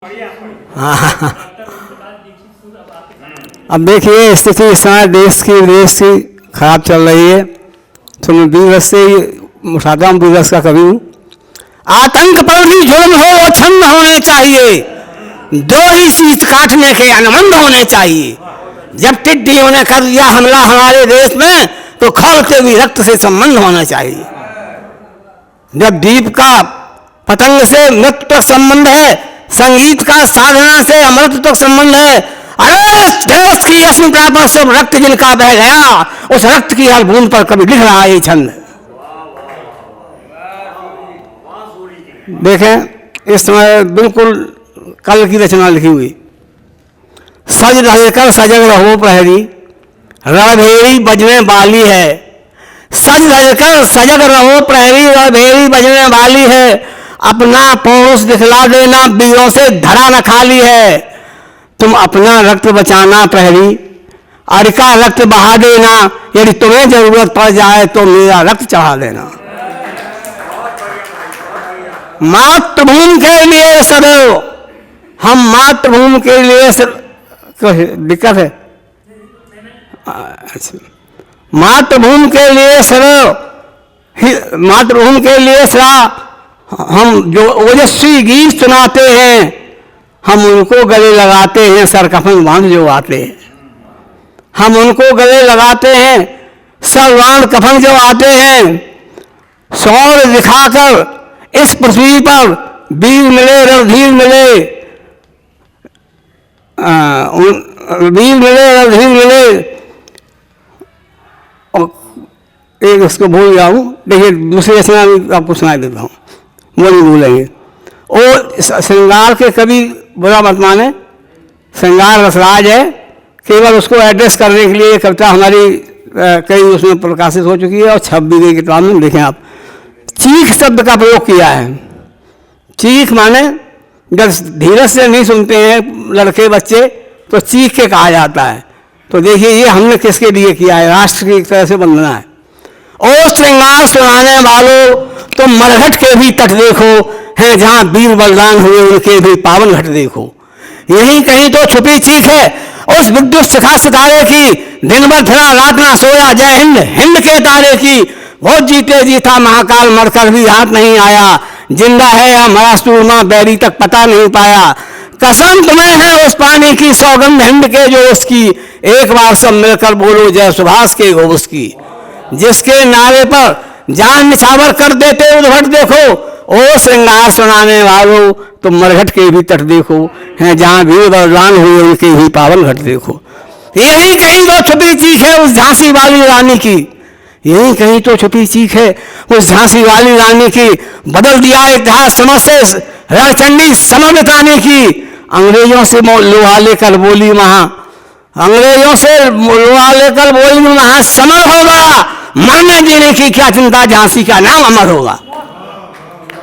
हाँ। अब देखिए स्थिति इस समय देश की विदेश की खराब चल रही है। तो मैं बीरस से उठाता हूँ, बीरस का कवि हूँ। आतंक पर भी जुर्म हो वो छंद होने चाहिए, दो ही शीत काटने के अनुबंध होने चाहिए। जब टिड्डियों ने कर दिया हमला हमारे देश में, तो खौलते भी रक्त से संबंध होना चाहिए। जब दीप का पतंग से मृत्यु तक संबंध है, संगीत का साधना से अमृत तक संबंध है। अरे देश की अस्मिता पर सब रक्त जिनका बह गया, उस रक्त की हर बूंद पर कभी लिख रहा है छंद। देखें इस समय बिल्कुल कल की रचना लिखी हुई। सज रहकर सजग रहो प्रहरी, रणभेरी बजने वाली है। सज रहकर सजग रहो प्रहरी, रणभेरी बजने वाली है। अपना पौरुष दिखला देना, वीरों से धरा न खाली है। तुम अपना रक्त बचाना प्रहरी, अरिका रक्त बहा देना। यदि तुम्हें जरूरत पड़ जाए तो मेरा रक्त चढ़ा देना। मातृभूमि के लिए सदैव, हम मातृभूमि के लिए दिक्कत है। अच्छा, मातृभूमि के लिए सदैव, मातृभूमि के लिए सदा हम जो ओजस्वी गीत सुनाते हैं, हम उनको गले लगाते हैं। सर कफन बांध जो आते हैं, हम उनको गले लगाते हैं। सर बांध कफन जो आते हैं। शौर्य दिखाकर इस पृथ्वी पर वीर मिले, रणधीर मिले, वीर मिले, रणधीर मिले। और एक उसको भूल गया हूँ, देखिए दूसरी रचना भी आपको सुना देता हूँ, वो नहीं भूलेंगे। और श्रृंगार के कभी बुरा मत माने, श्रृंगार रसराज है। केवल उसको एड्रेस करने के लिए कविता हमारी कई उसमें प्रकाशित हो चुकी है और छप भी गई किताब में। देखें आप, चीख शब्द का प्रयोग किया है। चीख माने जब धीरज से नहीं सुनते हैं लड़के बच्चे तो चीख के कहा जाता है। तो देखिए ये हमने किसके लिए किया है, राष्ट्र की एक तरह से वंदना है। और श्रृंगार सुनाने वालों, तो मरघट के भी तट देखो, हैं जहाँ वीर बलिदान हुए उनके भी पावन घट देखो। यही कहीं तो छुपी चीख है उस विद्युत शिखा सितारे की, दिन भर फिरा रात ना सोया, जय हिंद हिंद के तारे की। बहुत जीते जी था महाकाल, मरकर भी हाथ नहीं आया। जिंदा है या मरा सूरमा, बैरी तक पता नहीं पाया। कसम तुम्हें है उस पानी की, सौगंध हिंद के जो उसकी। एक बार सब मिलकर बोलो जय सुभाष के घोष की। जिसके नारे पर जान निछावर कर देते उद्भट देखो। ओ श्रृंगार सुनाने वालों, तो मरघट के भी तट देखो, हैं जहाँ वीर बलिदान हुए उनके भी पावन घट देखो। यही कहीं तो छुपी चीख है उस झांसी वाली रानी की। यही कहीं तो छुपी चीख है उस झांसी वाली रानी की। बदल दिया इतिहास समझ से रणचंडी समर बिताने की। अंग्रेजों से लोहा लेकर बोली वहां, अंग्रेजों से लोहा लेकर बोली वहां समर होगा। मरने जीने की क्या चिंता, झांसी का नाम अमर होगा।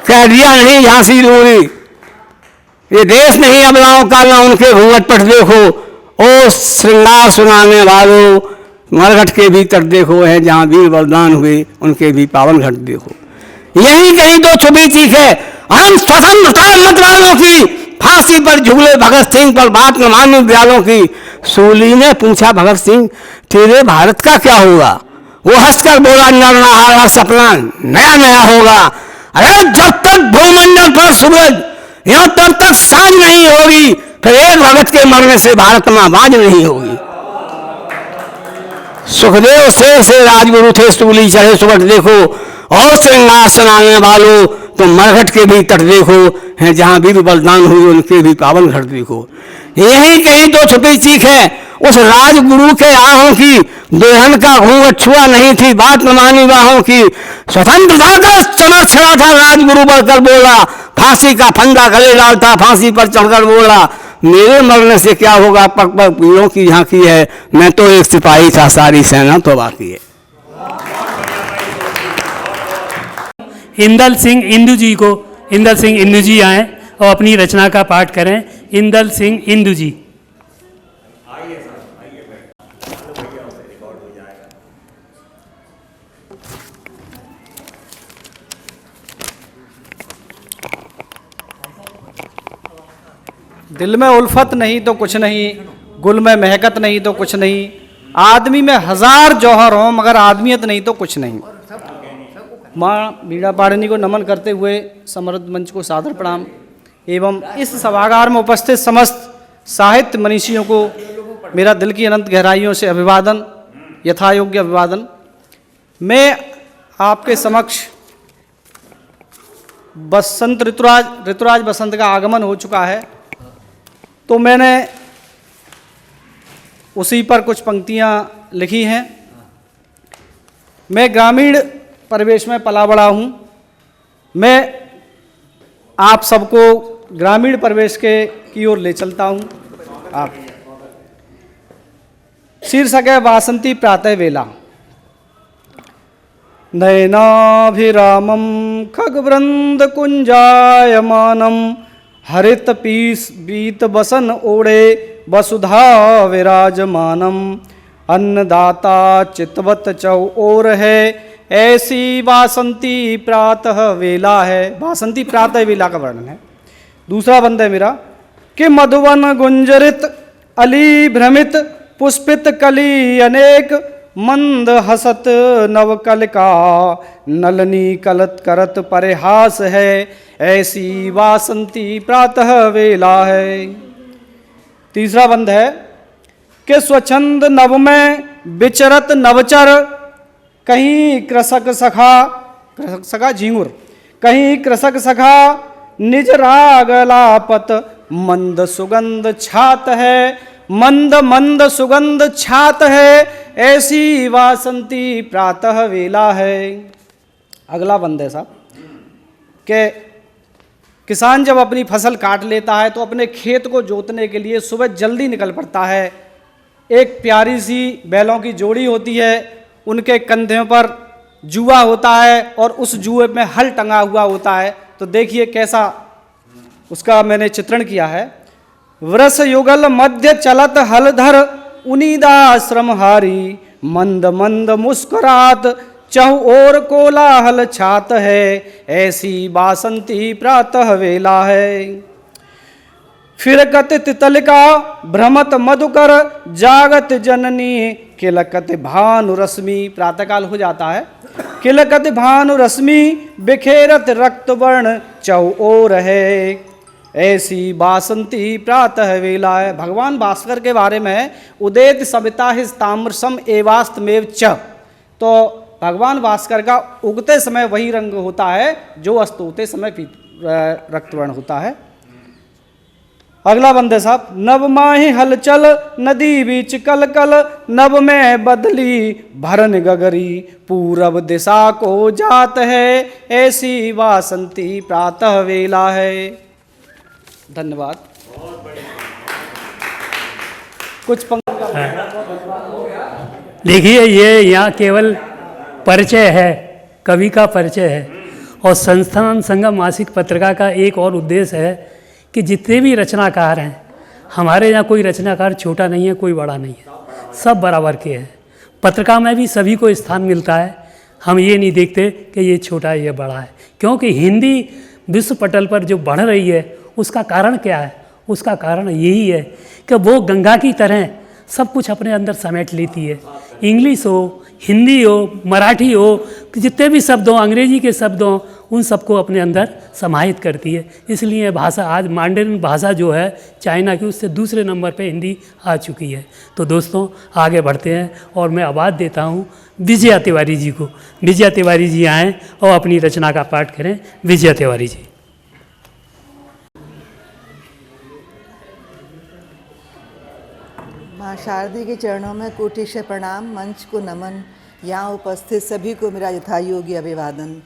कह दिया नहीं झांसी लूरी, ये देश नहीं अबलाओं का, ना उनके घूंघट पर देखो। ओ श्रृंगार सुनाने वालों, मरघट के भी तट देखो, है जहाँ वीर बलिदान हुए उनके भी पावन घट देखो। यही कहीं तो छुपी चीख है हम स्वतंत्रता मत वालों की। फांसी पर झूले भगत सिंह, पर बात न मानी दयालों की। सूली ने पूछा भगत सिंह, तेरे भारत का क्या होगा? वो हंसकर बोला, नरनाहारा सपना नया नया होगा। अरे जब तक भूमंडल पर सूरज यहाँ तब तक सांझ नहीं होगी, फिर एक भगत के मरने से भारत में आवाज नहीं होगी। सुखदेव से राजगुरु थे, सूली चढ़े सुबह देखो। और श्रृंगार सुनाने वालों, तो मरघट के भी तट देखो, हैं जहाँ वीर बलिदान हुए उनके भी पावन घट देखो। यही कहीं तो छुपी चीख है उस राजगुरु के आहों की। दुल्हन का घूंघट छुआ नहीं थी, बात न मानी बाहों की। स्वतंत्रता का चमक छड़ा था, राजगुरु बढ़कर बोला। फांसी का फंदा गले डालता, फांसी पर चढ़कर बोला। मेरे मरने से क्या होगा, पग पग पीड़ों की झांकी है। मैं तो एक सिपाही था, सारी सेना तो बाकी है। इंदल सिंह इंदु जी को, इंदल सिंह इंदु जी आए और अपनी रचना का पाठ करें। इंदल सिंह इंदु जी। दिल में उल्फत नहीं तो कुछ नहीं, गुल में महकत नहीं तो कुछ नहीं, आदमी में हजार जौहर हों मगर आदमियत नहीं तो कुछ नहीं। माँ बीड़ा पाड़नी को नमन करते हुए समृद्ध मंच को सादर प्रणाम एवं इस सभागार में उपस्थित समस्त साहित्य मनीषियों को मेरा दिल की अनंत गहराइयों से अभिवादन, यथायोग्य अभिवादन। मैं आपके समक्ष बसंत ऋतुराज बसंत का आगमन हो चुका है, तो मैंने उसी पर कुछ पंक्तियाँ लिखी हैं। मैं ग्रामीण परिवेश में पला बड़ा हूँ। मैं आप सबको ग्रामीण परिवेश की ओर ले चलता हूँ। आप शीर्षक है वासंती प्रातः वेला। नयनाभिरामं खगवृंद कुंजायमानं हरित पीस बीत बसन ओढ़े वसुधा विराजमानम अन्नदाता चितवत चौ ओर है ऐसी वासंती प्रातः वेला है। वासंती प्रातः वेला का वर्णन है। दूसरा बंद है मेरा कि मधुवन गुंजरित अली भ्रमित पुष्पित कली अनेक मंद हसत नवकल का नलनी कलत करत परिहास है ऐसी वासंती प्रातः वेला है। तीसरा बंद है कि स्वच्छंद नव में विचरत नवचर कहीं कृषक सखा झिंगुर, कहीं कृषक सखा निज राग लापत मंद सुगंध छात है, मंद मंद सुगंध छात है ऐसी वासंती प्रातः वेला है। अगला बंद है साहब कि किसान जब अपनी फसल काट लेता है तो अपने खेत को जोतने के लिए सुबह जल्दी निकल पड़ता है। एक प्यारी सी बैलों की जोड़ी होती है, उनके कंधों पर जुआ होता है और उस जुए में हल टंगा हुआ होता है। तो देखिए कैसा उसका मैंने चित्रण किया है। वृष युगल मध्य चलत हलधर उनीदा श्रमहारी मंद मंद मुस्कुरात चहु और कोलाहल छात है ऐसी वासंती प्रातः वेला है। फिरकत तितलिका भ्रमत मधुकर जागत जननी किलकत भानु रश्मि। प्रातःकाल हो जाता है। किलकत भानु रश्मि बिखेरत रक्त वर्ण चहु ओर है ऐसी वासंती प्रातः वेला है। भगवान भास्कर के बारे में उदेत सविता हिस ताम्रसम एवास्तमेव च, तो भगवान भास्कर का उगते समय वही रंग होता है जो अस्त होते समय रक्तवर्ण होता है। अगला बंद है साहब। नभ माही हलचल नदी बीच कल कल नभ में बदली भरन गगरी पूरब दिशा को जात है ऐसी वासंती प्रातः वेला है। धन्यवाद। कुछ देखिए, ये यहाँ केवल परिचय है, कवि का परिचय है। और संस्थान संगम मासिक पत्रिका का एक और उद्देश्य है कि जितने भी रचनाकार हैं, हमारे यहाँ कोई रचनाकार छोटा नहीं है, कोई बड़ा नहीं है, सब बराबर के हैं। पत्रिका में भी सभी को स्थान मिलता है। हम ये नहीं देखते कि ये छोटा है, ये बड़ा है, क्योंकि हिंदी विश्व पटल पर जो बढ़ रही है उसका कारण क्या है? उसका कारण यही है कि वो गंगा की तरह सब कुछ अपने अंदर समेट लेती है। इंग्लिश हो, हिंदी हो, मराठी हो, जितने भी शब्द हों, अंग्रेजी के शब्द हों, उन सबको अपने अंदर समाहित करती है। इसलिए भाषा आज मांडरिन भाषा जो है चाइना की, उससे दूसरे नंबर पे हिंदी आ चुकी है। तो दोस्तों आगे बढ़ते हैं और मैं आवाज़ देता हूँ विजया तिवारी जी को। विजया तिवारी जी आएँ और अपनी रचना का पाठ करें। विजया तिवारी जी। माँ शारदी के चरणों में कोटि से प्रणाम, मंच को नमन, यहाँ उपस्थित सभी को मेरा यथायोग्य अभिवादन।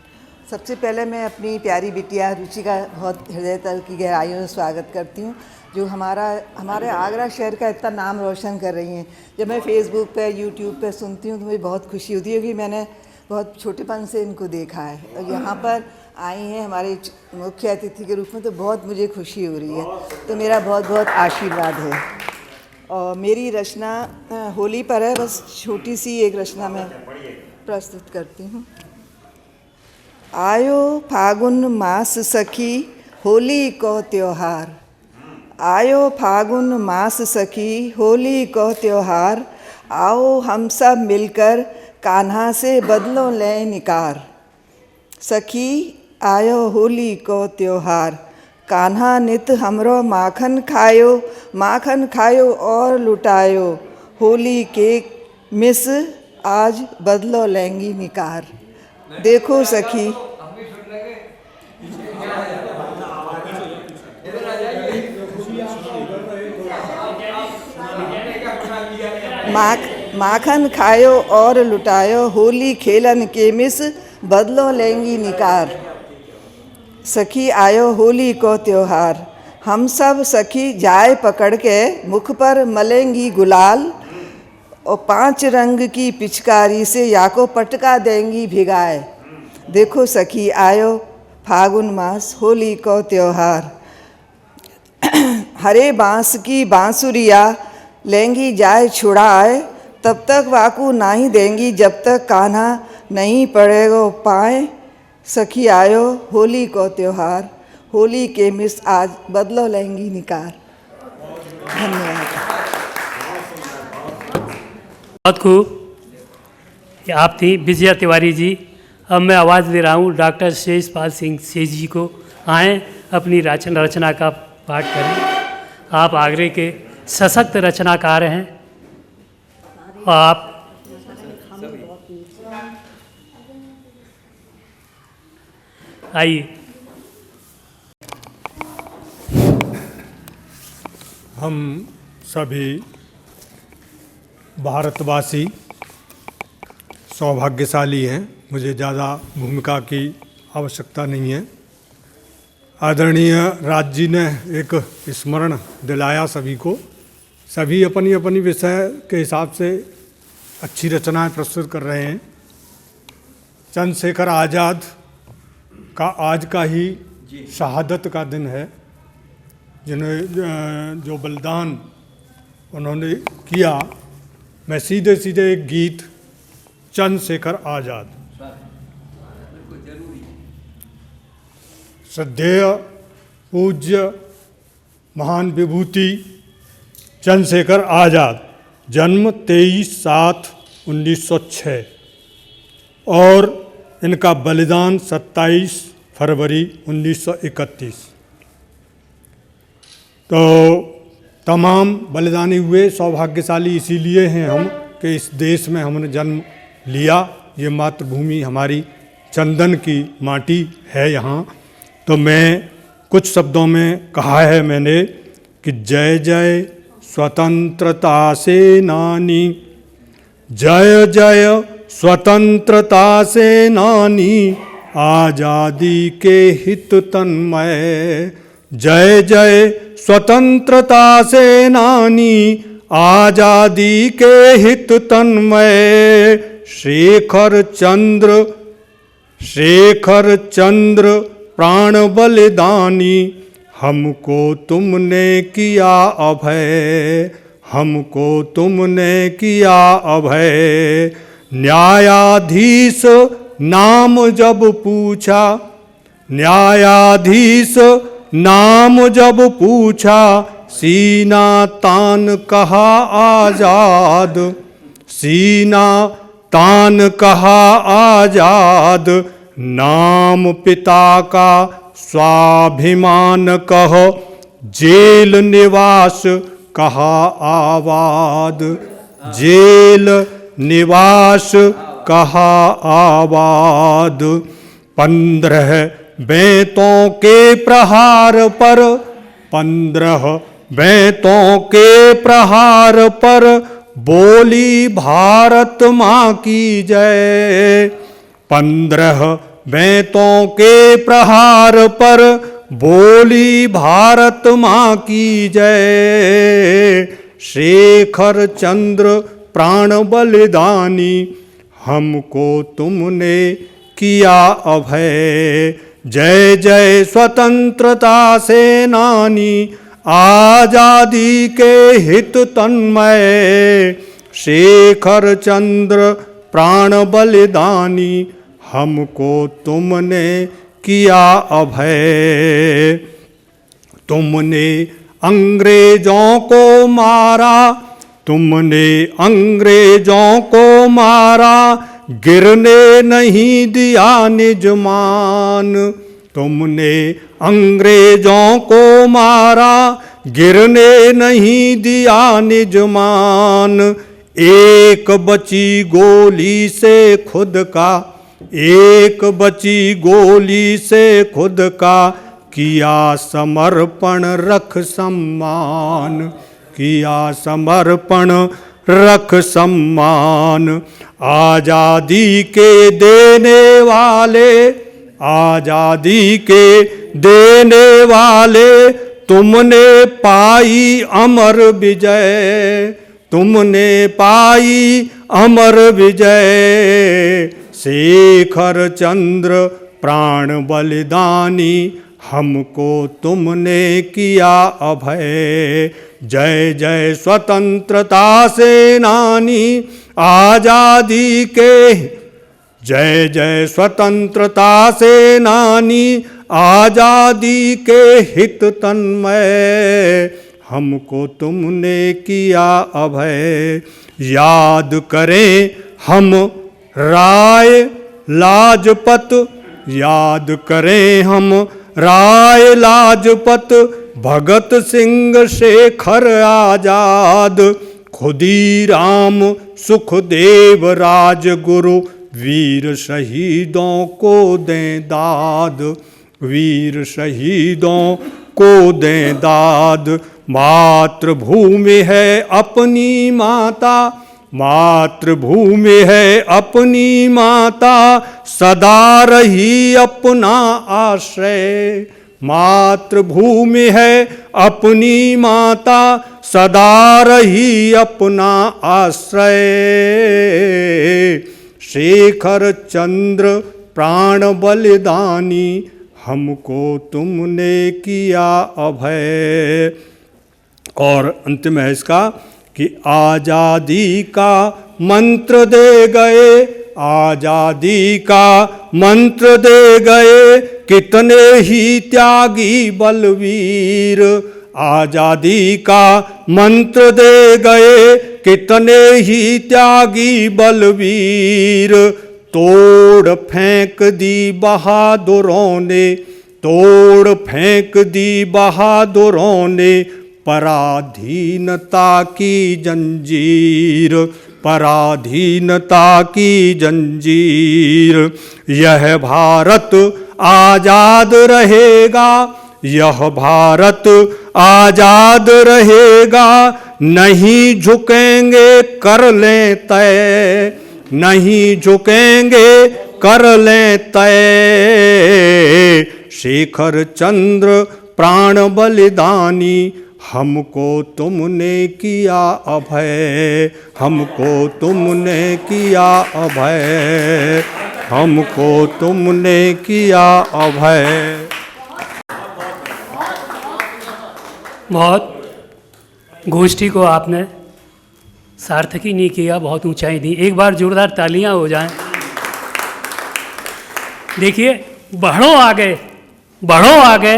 सबसे पहले मैं अपनी प्यारी बिटिया रुचि का बहुत हृदय तल की गहराइयों से स्वागत करती हूँ, जो हमारे आगरा शहर का इतना नाम रोशन कर रही हैं। जब मैं फेसबुक पे, यूट्यूब पे सुनती हूँ तो मुझे बहुत खुशी होती है कि मैंने बहुत छोटेपन से इनको देखा है और यहाँ पर आई हैं हमारे मुख्य अतिथि के रूप में, तो बहुत मुझे खुशी हो रही है। तो मेरा बहुत बहुत आशीर्वाद है। और मेरी रचना होली पर है, बस छोटी सी एक रचना मैं प्रस्तुत करती हूँ। आयो फागुन मास सखी होली को त्योहार, आयो फागुन मास सखी होली को त्योहार, आओ हम सब मिलकर कान्हा से बदलो लें निकार। सखी आयो होली को त्योहार, कान्हा नित हमरो माखन खायो और लुटायो, होली के मिस आज बदलो लेंगी निकार। देखो सखी माखन खायो और लुटायो, होली खेलन के मिस बदलो लेंगी निकार। सखी आयो होली को त्योहार, हम सब सखी जाए पकड़ के मुख पर मलेंगी गुलाल, और 5 रंग की पिचकारी से याको पटका देंगी भिगाए। देखो सखी आयो फागुन मास होली को त्योहार, हरे बांस की बांसुरिया लेंगी जाए छुड़ाए, तब तक वाकू नहीं देंगी जब तक कान्हा नहीं पड़ेगो पाए। सखी आयो होली को त्योहार, होली के मिस आज बदलो लेंगी निकार। धन्यवाद। बहुत खूब। ये आप थी विजया तिवारी जी। अब मैं आवाज़ दे रहा हूँ डॉक्टर शेषपाल सिंह सेठ जी को। आएँ अपनी रचना का पाठ करें। आप आगरे के सशक्त रचनाकार हैं। आप आइए। हम सभी भारतवासी सौभाग्यशाली हैं। मुझे ज़्यादा भूमिका की आवश्यकता नहीं है। आदरणीय राज जी ने एक स्मरण दिलाया सभी को। सभी अपनी अपनी विषय के हिसाब से अच्छी रचनाएं प्रस्तुत कर रहे हैं। चंद्रशेखर आज़ाद का आज का ही शहादत का दिन है, जिन्हें जो बलिदान उन्होंने किया। मैं सीधे सीधे एक गीत चंद्रशेखर आज़ाद। श्रद्धेय पूज्य महान विभूति चंद्रशेखर आज़ाद, जन्म 23/7/1906 और इनका बलिदान 27 फरवरी 1931। तो तमाम बलिदानी हुए सौभाग्यशाली इसीलिए हैं हम कि इस देश में हमने जन्म लिया। ये मातृभूमि हमारी चंदन की माटी है यहाँ। तो मैं कुछ शब्दों में कहा है मैंने कि जय जय स्वतंत्रता सेनानी, जय जय स्वतंत्रता सेनानी, आज़ादी के हित तन्मय। जय जय स्वतंत्रता सेनानी, आज़ादी के हित तन्मय। शेखर चंद्र प्राण बलिदानी, हमको तुमने किया अभय, हमको तुमने किया अभय। न्यायाधीश नाम जब पूछा, न्यायाधीश नाम जब पूछा, सीना तान कहा आज़ाद, सीना तान कहा आज़ाद। नाम पिता का स्वाभिमान कहो, जेल निवास कहा आबाद, जेल निवास कहा आबाद। 15 बेंतों के प्रहार पर, 15 बेंतों के प्रहार पर, बोली भारत माँ की जय। 15 बेंतों के प्रहार पर, बोली भारत माँ की जय। शेखर चंद्र प्राण बलिदानी, हमको तुमने किया अभय। जय जय स्वतंत्रता सेनानी, आज़ादी के हित तन्मय। शेखर चंद्र प्राण बलिदानी, हमको तुमने किया अभय। तुमने अंग्रेजों को मारा, तुमने अंग्रेजों को मारा, गिरने नहीं दिया निज मान। तुमने अंग्रेजों को मारा, गिरने नहीं दिया निज मान। एक बची गोली से खुद का, एक बची गोली से खुद का, किया समर्पण रख सम्मान, किया समर्पण रख सम्मान। आजादी के देने वाले, आजादी के देने वाले, तुमने पाई अमर विजय, तुमने पाई अमर विजय। शेखर चंद्र प्राण बलिदानी, हमको तुमने किया अभय। जय जय स्वतंत्रता सेनानी, आजादी के, जय जय स्वतंत्रता सेनानी, आजादी के हित तन्मय, हमको तुमने किया अभय। याद करें हम राय लाजपत, याद करें हम राय लाजपत, भगत सिंह शेखर आजाद, खुदीराम सुखदेव राजगुरु, वीर शहीदों को दें दाद, वीर शहीदों को दें दाद। मातृभूमि है अपनी माता, मातृभूमि है अपनी माता, सदा रही अपना आश्रय। मातृभूमि है अपनी माता, सदा रही अपना आश्रय। शेखर चंद्र प्राण बलिदानी, हमको तुमने किया अभय। और अंतिम है इसका कि आजादी का मंत्र दे गए, आजादी का मंत्र दे गए, कितने ही त्यागी बलवीर। आजादी का मंत्र दे गए, कितने ही त्यागी बलवीर। तोड़ फेंक दी बहादुरों ने, तोड़ फेंक दी बहादुरों ने, पराधीनता की जंजीर, पराधीनता की जंजीर। यह भारत आजाद रहेगा, यह भारत आजाद रहेगा, नहीं झुकेंगे कर लें तय, नहीं झुकेंगे कर लें तय। शेखर चंद्र प्राण बलिदानी, हमको तुमने किया अभय, हमको तुमने किया अभय, हमको तुमने किया अभय। बहुत गोष्ठी को आपने सार्थक ही नहीं किया, बहुत ऊंचाई दी। एक बार जोरदार तालियां हो जाएं। देखिए, बढ़ो आगे, बढ़ो आगे,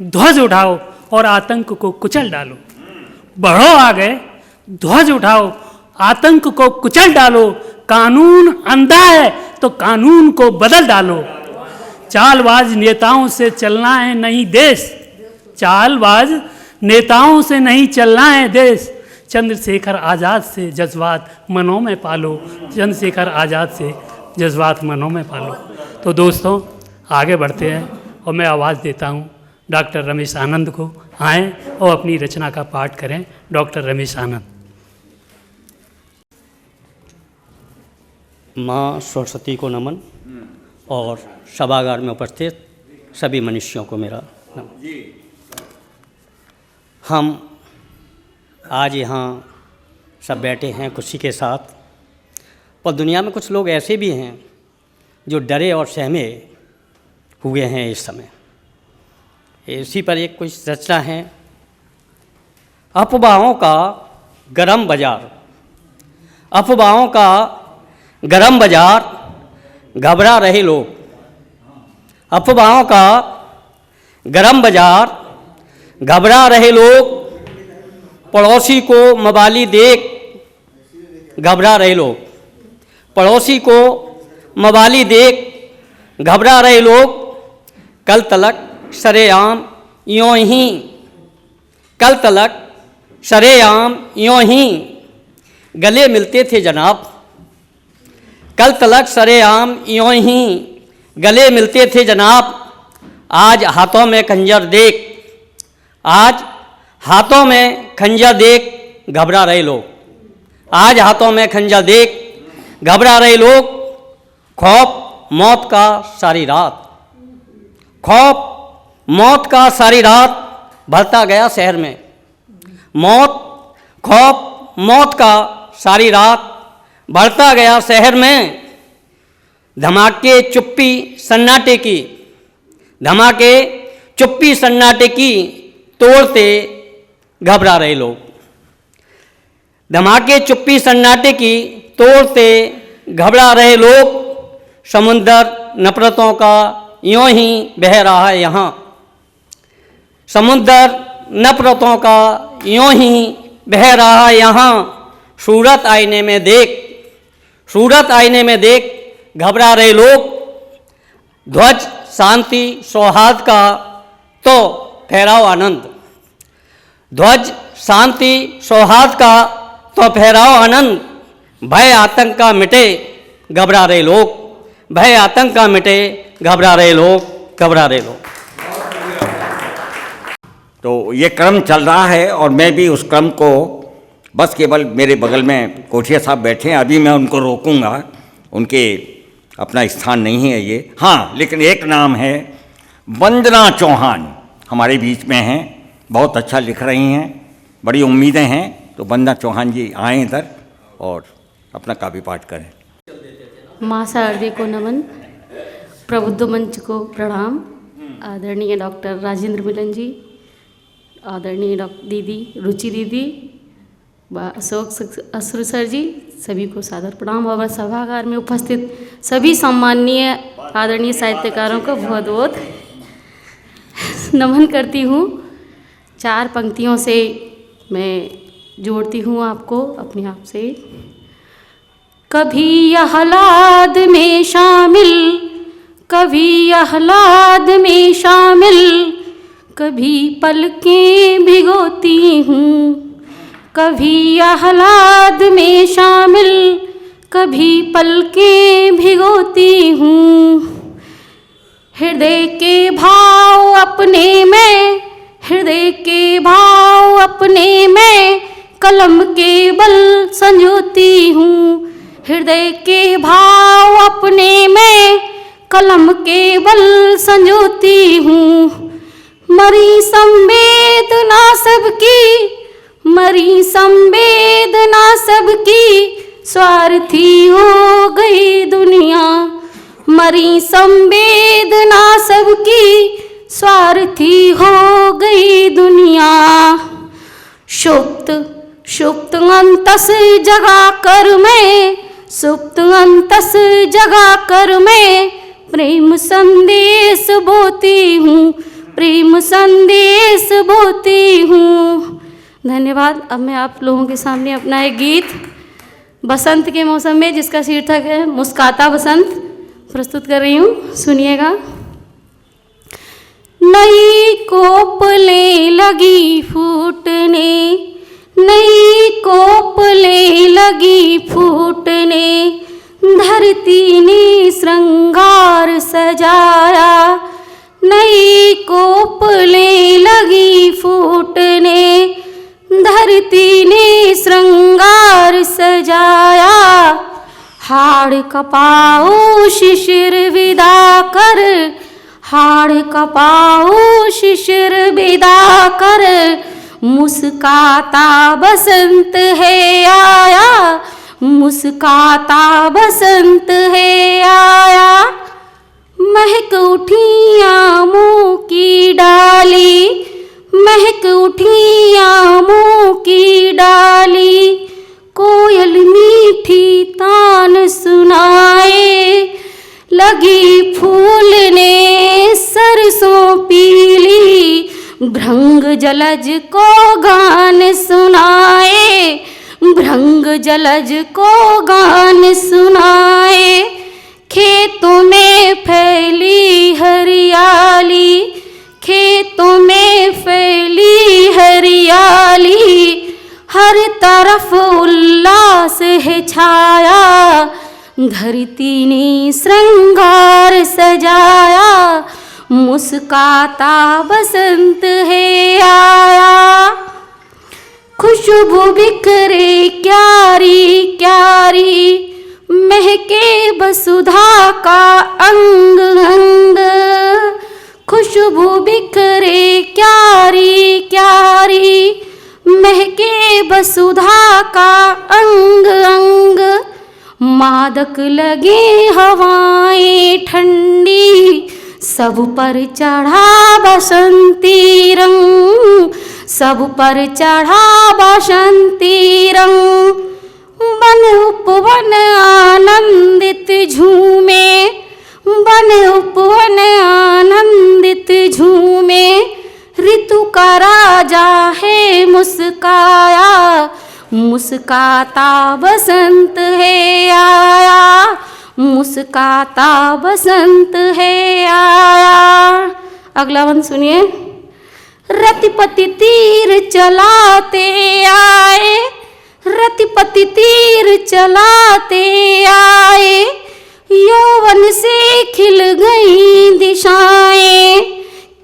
ध्वज उठाओ और आतंक को कुचल डालो। बढ़ो आगे, ध्वज उठाओ, आतंक को कुचल डालो। कानून अंधा है तो कानून को बदल डालो। चालबाज नेताओं से चलना है नहीं देश, चालबाज नेताओं से नहीं चलना है देश। चंद्रशेखर आज़ाद से जज्बात मनों में पालो, चंद्रशेखर आज़ाद से जज्बात मनों में पालो। तो दोस्तों, आगे बढ़ते हैं और मैं आवाज़ देता हूँ डॉक्टर रमेश आनंद को। आएँ और अपनी रचना का पाठ करें। डॉक्टर रमेश आनंद। माँ सरस्वती को नमन और सभागार में उपस्थित सभी मनुष्यों को मेरा नमन। हम आज यहाँ सब बैठे हैं खुशी के साथ, पर दुनिया में कुछ लोग ऐसे भी हैं जो डरे और सहमे हुए हैं इस समय। इसी पर एक कुछ रचना है। अफवाहों का गरम बाजार, अफवाहों का गरम बाजार, घबरा रहे लोग। अफवाहों का गरम बाजार, घबरा रहे लोग, पड़ोसी को मवाली देख घबरा रहे लोग, पड़ोसी को मवाली देख घबरा रहे लोग, कल तलक सरेआम यों ही, कल तलक सरेआम यों ही गले मिलते थे जनाब, कल तलक सरेआम यों ही गले मिलते थे जनाब, आज हाथों में खंजर देख, आज हाथों में खंजर देख घबरा रहे लोग, आज हाथों में खंजर देख घबरा रहे लोग, खौफ मौत का सारी रात, खौफ मौत का सारी रात भरता गया शहर में, मौत खौफ मौत का सारी रात बढ़ता गया शहर में, धमाके चुप्पी सन्नाटे की, धमाके चुप्पी सन्नाटे की तोड़ते घबरा रहे लोग, धमाके चुप्पी सन्नाटे की तोड़ते घबरा रहे लोग, समुंदर नफरतों का यों ही बह रहा है यहाँ, समुंदर नफरतों का यों ही बह रहा है यहाँ, सूरत आईने में देख, सूरत आईने में देख घबरा रहे लोग, ध्वज शांति सौहार्द का तो फहराओ आनंद, ध्वज शांति सौहार्द का तो फहराओ आनंद, भय आतंक का मिटे घबरा रहे लोग, भय आतंक का मिटे घबरा रहे लोग, घबरा रहे लोग। तो ये क्रम चल रहा है और मैं भी उस क्रम को, बस केवल मेरे बगल में कोठिया साहब बैठे हैं, अभी मैं उनको रोकूंगा, उनके अपना स्थान नहीं है ये। हाँ, लेकिन एक नाम है, वंदना चौहान हमारे बीच में हैं, बहुत अच्छा लिख रही हैं, बड़ी उम्मीदें हैं, तो वंदना चौहान जी आएँ इधर और अपना काव्य पाठ करें। माँ शारदे को नमन, प्रबुद्ध मंच को प्रणाम, आदरणीय डॉक्टर राजेंद्र मिलन जी, आदरणीय दीदी रुचि दीदी, अशोक असुर सर जी, सभी को सादर प्रणाम और सभागार में उपस्थित सभी सम्माननीय आदरणीय साहित्यकारों को बहुत बहुत नमन करती हूँ। 4 पंक्तियों से मैं जोड़ती हूँ आपको अपने आप से। कभी आह्लाद में शामिल, कभी आह्लाद में शामिल, कभी पलकें भिगोती हूँ, कभी आह्लाद में शामिल, कभी पलकें भिगोती हूँ। हृदय के भाव अपने में, हृदय के भाव अपने में, कलम के बल संजोती हूँ, हृदय के भाव अपने में, कलम के बल संजोती हूँ। मरी संवेदना सबकी, मरी संवेदना सबकी, स्वार्थी हो गई दुनिया, मरी संवेदना सबकी, स्वार्थी हो गई दुनिया। सुप्त सुप्त अंतस जगा कर मैं, सुप्त अंतस जगा कर मैं, प्रेम संदेश बोती हूँ, प्रेम संदेश बोती हूँ। धन्यवाद। अब मैं आप लोगों के सामने अपना एक गीत बसंत के मौसम में, जिसका शीर्षक है मुस्काता बसंत, प्रस्तुत कर रही हूँ, सुनिएगा। नई कोपलें लगी फूटने, नई कोपलें लगी फूटने, धरती ने श्रृंगार सजाया, नई कोपलें लगी फूटने, धरती ने श्रृंगार सजाया। हाड़ कपाओ शिशिर विदा कर, हाड़ कपाओ शिशिर विदा कर, मुस्काता बसंत है आया, मुस्काता बसंत है आया। महक उठी आमों की डाली, महक उठी आमों की डाली, कोयल मीठी तान सुनाए, लगी फूलने सरसों पीली, भृंग जलज को गान सुना। जलज को गान सुनाए, खेतों में फैली हरियाली, खेतों में फैली हरियाली, हर तरफ उल्लास है छाया, धरती ने श्रृंगार सजाया, मुस्काता बसंत है आया। खुशबू बिखरे क्यारी क्यारी, महके वसुधा का अंग अंग, खुशबू बिखरे क्यारी क्यारी, महके वसुधा का अंग अंग, मादक लगे हवाएं ठंडी, सब पर चढ़ा बसंती रंग, सब पर चढ़ा बसंती रंग। बन उपवन आनंदित झूमे, बन उपवन आनंदित झूमे, ऋतु का राजा है मुस्काया, मुस्काता बसंत है आया, मुस्काता बसंत है आया। अगला वन सुनिए। रतिपति तीर चलाते आए, रतिपति तीर चलाते आए, यौवन से खिल गई दिशाएं,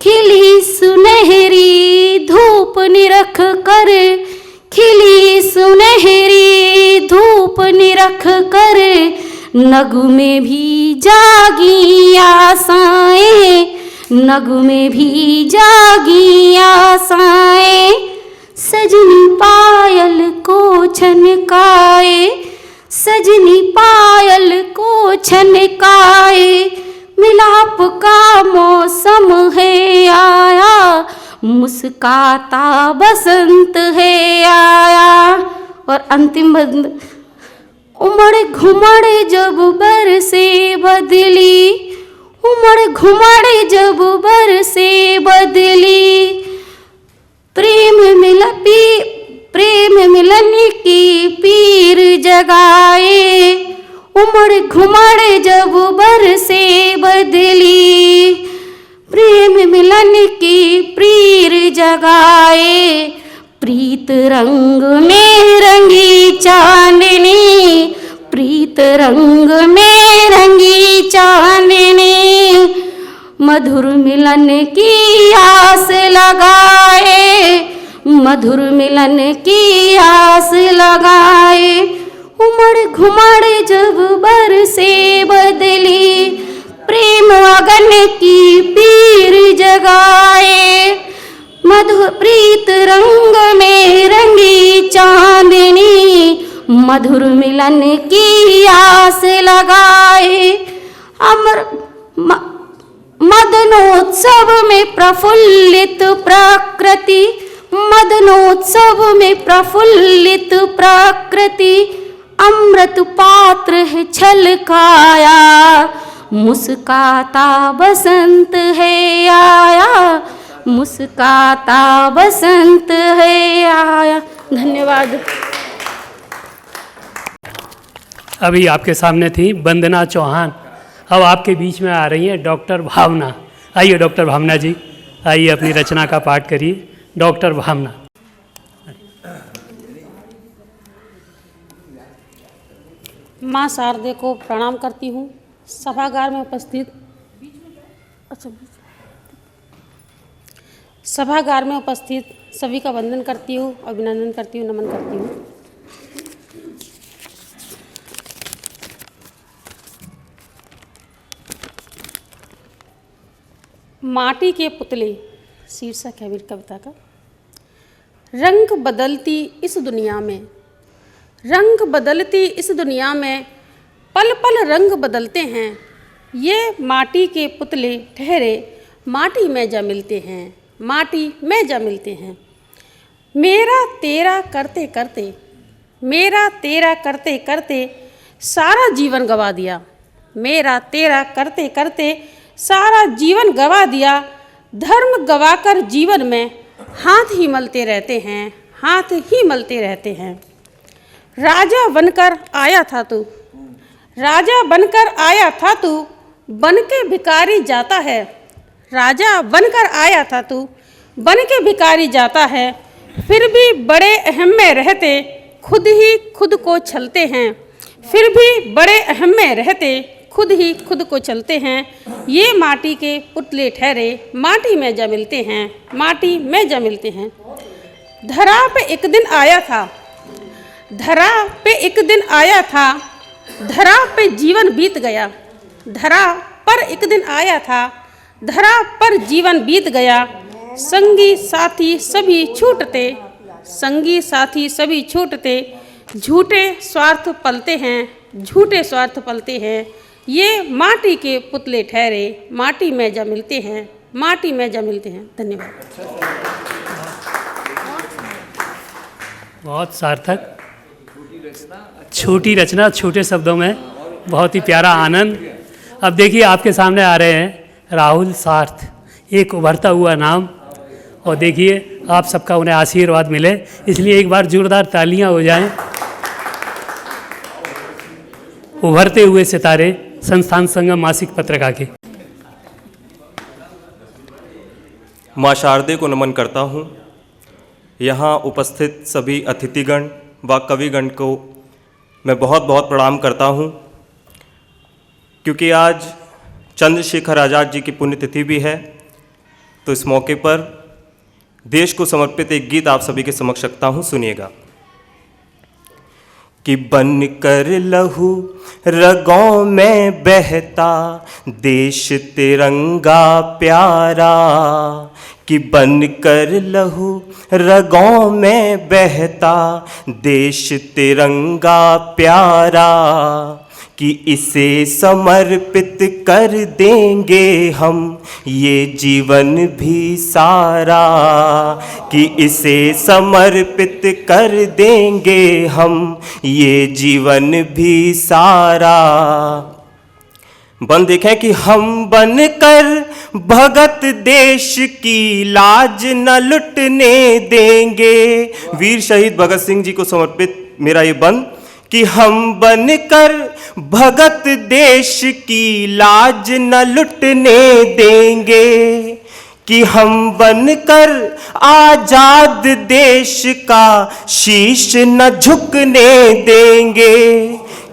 खिली सुनहरी धूप निरख कर, खिली सुनहरी धूप निरख कर, नगमे भी जागी आशाएं, नगमे भी जागी आशाएं, सजनी पायल को छनकाए, सजनी पायल को छनकाए, मिलाप का मौसम है आया, मुस्काता बसंत है आया। और अंतिम बंद। उमड़ घुमड़ जब बरसे बदली, उमड़ घुमड़ जब बरसे बदली, प्रेम मिलन की पीर जगाए, उमड़ घुमड़ जब बरसे बदली, प्रेम मिलन की पीर जगाए, प्रीत रंग में रंगी चांदनी, प्रीत रंग में रंगी चांदनी, मधुर मिलन की आस लगाए, मधुर मिलन की आस लगाए, उमड़ घुमड़ जब बरसे बदली, प्रेम अगन की पीर जगाए, मधुर प्रीत रंग में रंगी चांदनी, मधुर मिलन की आस लगाए। अमर मदनोत्सव में प्रफुल्लित प्रकृति, मदनोत्सव में प्रफुल्लित प्रकृति, अमृत पात्र है छलकाया, मुस्काता बसंत है आया, मुस्काता बसंत है आया। धन्यवाद। अभी आपके सामने थी वंदना चौहान, अब आपके बीच में आ रही हैं डॉक्टर भावना। आइए डॉक्टर भावना जी, आइए अपनी रचना का पाठ करिए। डॉक्टर भावना। माँ शारदे को प्रणाम करती हूँ। सभागार में उपस्थित सभागार में उपस्थित सभी का वंदन करती हूँ, अभिनंदन करती हूँ, नमन करती हूँ। माटी के पुतले शीर्षक है मेरी कविता का। रंग बदलती इस दुनिया में, रंग बदलती इस दुनिया में, पल पल रंग बदलते हैं। ये माटी के पुतले ठहरे माटी में जा मिलते हैं, माटी में जा मिलते हैं। मेरा तेरा करते करते, मेरा तेरा करते करते सारा जीवन गवा दिया। मेरा तेरा करते करते सारा जीवन गवा दिया। धर्म गवाकर जीवन में हाथ ही मलते रहते हैं, हाथ ही मलते रहते हैं। राजा बनकर आया था तू, राजा बनकर आया था तू, बन के भिखारी जाता है। राजा बनकर आया था तू, बन के भिखारी जाता है। फिर भी बड़े अहम में रहते खुद ही खुद को छलते हैं। फिर भी बड़े अहम में रहते खुद ही खुद को चलते हैं। ये माटी के पुतले ठहरे, माटी में जा मिलते हैं, माटी में जा मिलते हैं। धरा पे एक दिन आया था, धरा पे एक दिन आया था, धरा पे जीवन बीत गया। धरा पर एक दिन आया था, धरा पर जीवन बीत गया। संगी साथी सभी छूटते, संगी साथी सभी छूटते, झूठे स्वार्थ पलते हैं, झूठे स्वार्थ पलते हैं। ये माटी के पुतले ठहरे, माटी में जा मिलते हैं, माटी में जा मिलते हैं। धन्यवाद। बहुत सार्थक, छोटी रचना छोटे शब्दों में, बहुत ही प्यारा आनंद। अब देखिए आपके सामने आ रहे हैं राहुल सार्थ, एक उभरता हुआ नाम। और देखिए आप सबका उन्हें आशीर्वाद मिले, इसलिए एक बार जोरदार तालियां हो जाएं। उभरते हुए सितारे संस्थान संगम मासिक पत्रिका के। माँ शारदे को नमन करता हूँ। यहाँ उपस्थित सभी अतिथिगण व कविगण को मैं बहुत बहुत प्रणाम करता हूँ, क्योंकि आज चंद्रशेखर आज़ाद जी की पुण्यतिथि भी है। तो इस मौके पर देश को समर्पित एक गीत आप सभी के समक्ष रखता हूँ, सुनिएगा। कि बन कर लहू रगों में बहता देश तिरंगा प्यारा, कि बन कर लहू रगों में बहता देश तिरंगा प्यारा, कि इसे समर्पित कर देंगे हम ये जीवन भी सारा, कि इसे समर्पित कर देंगे हम ये जीवन भी सारा। बन देखें कि हम बनकर भगत देश की लाज न लुटने देंगे। वीर शहीद भगत सिंह जी को समर्पित मेरा ये बंद, कि हम बनकर भगत देश की लाज न लुटने देंगे, कि हम बनकर आजाद देश का शीश न झुकने देंगे,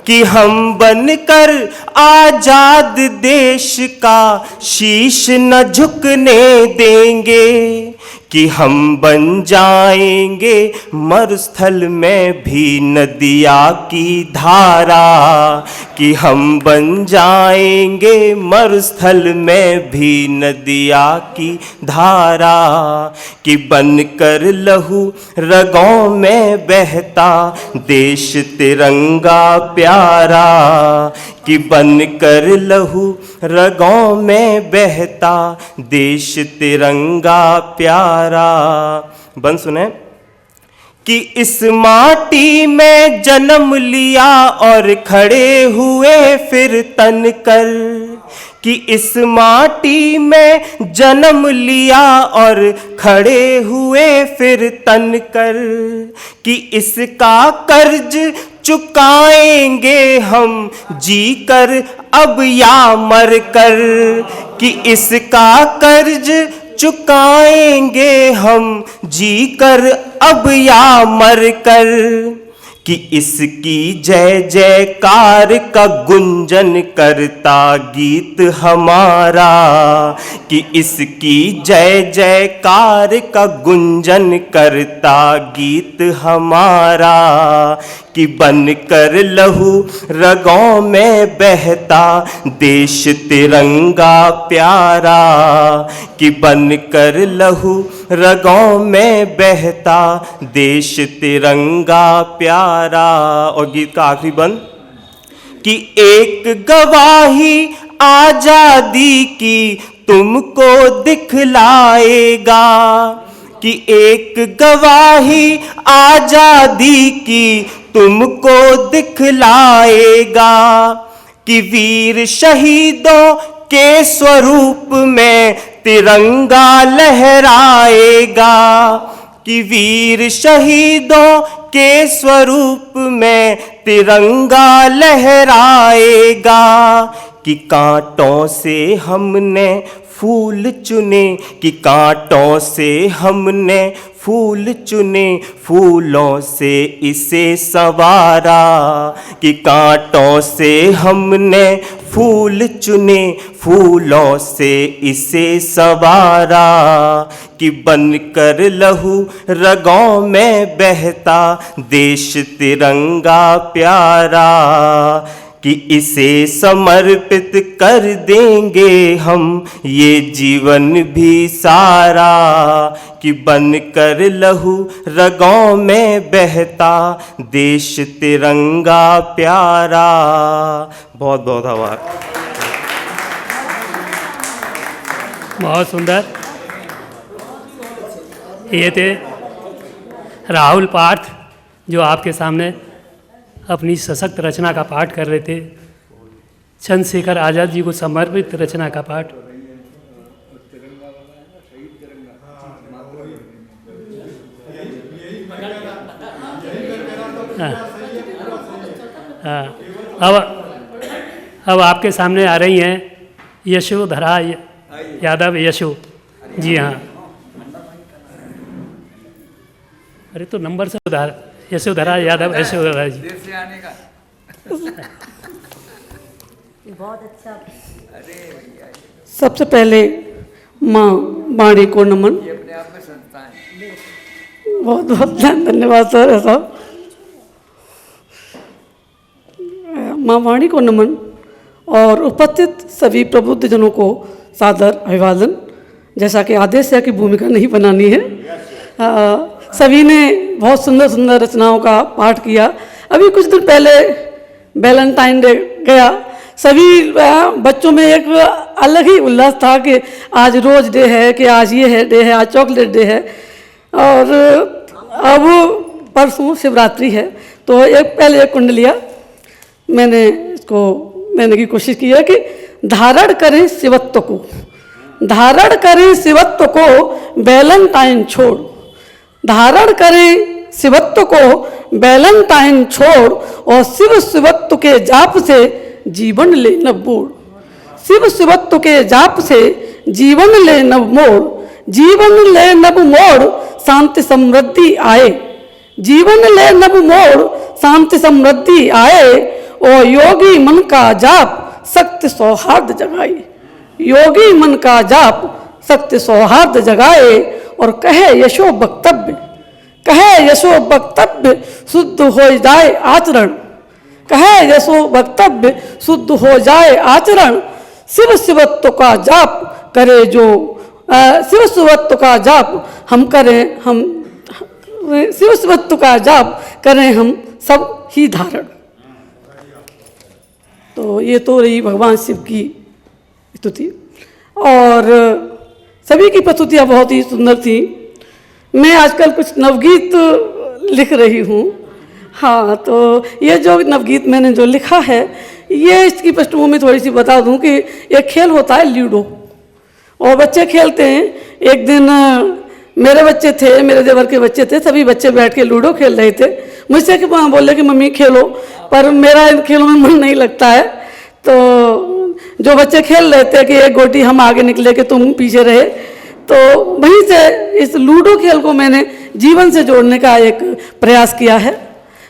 कि हम बनकर आजाद देश का शीश न झुकने देंगे, कि हम बन जाएंगे मरुस्थल में भी नदिया की धारा, कि हम बन जाएंगे मरुस्थल में भी नदिया की धारा, कि बनकर लहू रगों में बहता देश तिरंगा प्यारा, कि बनकर लहू रगों में बहता देश तिरंगा प्यारा। बन सुने कि इस माटी में जन्म लिया और खड़े हुए फिर तन कर, कि इस माटी में जन्म लिया और खड़े हुए फिर तन कर, कि इसका कर्ज चुकाएंगे हम जी कर अब या मर कर, कि इसका कर्ज चुकाएंगे हम जी कर अब या मर कर, कि इसकी जय जयकार का गुंजन करता गीत हमारा, कि इसकी जय जयकार का गुंजन करता गीत हमारा, कि बनकर लहू रगों में बहता देश तिरंगा प्यारा, कि बनकर लहू रगों में बहता देश तिरंगा प्यारा। और गीत का आखिरी बंद, कि एक गवाही आजादी की तुमको दिखलाएगा, कि एक गवाही आजादी की तुमको दिखलाएगा, कि वीर शहीदों के स्वरूप में तिरंगा लहराएगा, कि वीर शहीदों के स्वरूप में तिरंगा लहराएगा, कि कांटों से हमने फूल चुने, कि कांटों से हमने फूल चुने, फूलों से इसे संवारा, कि कांटों से हमने फूल चुने, फूलों से इसे संवारा, कि बनकर लहू रगों में बहता देश तिरंगा प्यारा, कि इसे समर्पित कर देंगे हम ये जीवन भी सारा, कि बनकर लहू रगों में बहता देश तिरंगा प्यारा। बहुत बहुत आभार। बहुत सुंदर। ये थे राहुल पाठ जो आपके सामने अपनी सशक्त रचना का पाठ कर रहे थे, चंद्रशेखर आज़ाद जी को समर्पित रचना का पाठ। अब आपके सामने आ रही हैं यशोधरा यादव यशो जी। हाँ, अरे तो नंबर से उधार यशोधरा यादव यशोधरा जी। बहुत अच्छा। सबसे पहले माँ वाणी को नमन। बहुत बहुत धन्यवाद सर साहब। माँ वाणी को नमन और उपस्थित सभी प्रबुद्ध जनों को सादर अभिवादन। जैसा कि आदेश है कि भूमिका नहीं बनानी है, सभी ने बहुत सुंदर सुंदर रचनाओं का पाठ किया। अभी कुछ दिन पहले वैलेंटाइन डे गया, सभी बच्चों में एक अलग ही उल्लास था कि आज रोज डे है, कि आज ये है डे है, आज चॉकलेट डे है। और अब परसों शिवरात्रि है, तो पहले एक कुंडलिया मैंने इसको लेने की कोशिश की है कि धारण करें शिवत्व को, धारण करें शिवत्व को वैलेंटाइन छोड़, धारण करें शिवत्व को वैलेंटाइन छोड़, और शिव शिवत्व के जाप से जीवन ले नव मोड़, शिव शिवत्व के जाप से जीवन ले नव मोड़, जीवन ले नव मोड़ शांति समृद्धि आए, जीवन ले नव मोड़ शांति समृद्धि आए, और योगी मन का जाप सत्य सौहार्द जगाए, योगी मन का जाप सत्य सौहार्द जगाए, और कहे यशो वक्तव्य, कहे यशो वक्तव्य शुद्ध हो जाए आचरण, कहे यशो वक्तव्य शुद्ध हो जाए आचरण, शिव शिवत्व का जाप करे जो शिव शिवत्व का जाप हम करें, हम शिव शिवत्व का जाप करें हम सब ही धारण। तो ये तो रही भगवान शिव की स्तुति, और सभी की प्रस्तुतियाँ बहुत ही सुंदर थी। मैं आजकल कुछ नवगीत लिख रही हूँ। हाँ, तो ये जो नवगीत मैंने जो लिखा है, ये इसकी पृष्ठभूमि थोड़ी सी बता दूँ कि एक खेल होता है लूडो, और बच्चे खेलते हैं। एक दिन मेरे बच्चे थे, मेरे देवर के बच्चे थे, सभी बच्चे बैठ के लूडो खेल रहे थे। मुझसे कि बोले कि मम्मी खेलो, पर मेरा इन खेलों में मन नहीं लगता है। तो जो बच्चे खेल रहे थे कि एक गोटी हम आगे निकले कि तुम पीछे रहे, तो वहीं से इस लूडो खेल को मैंने जीवन से जोड़ने का एक प्रयास किया है,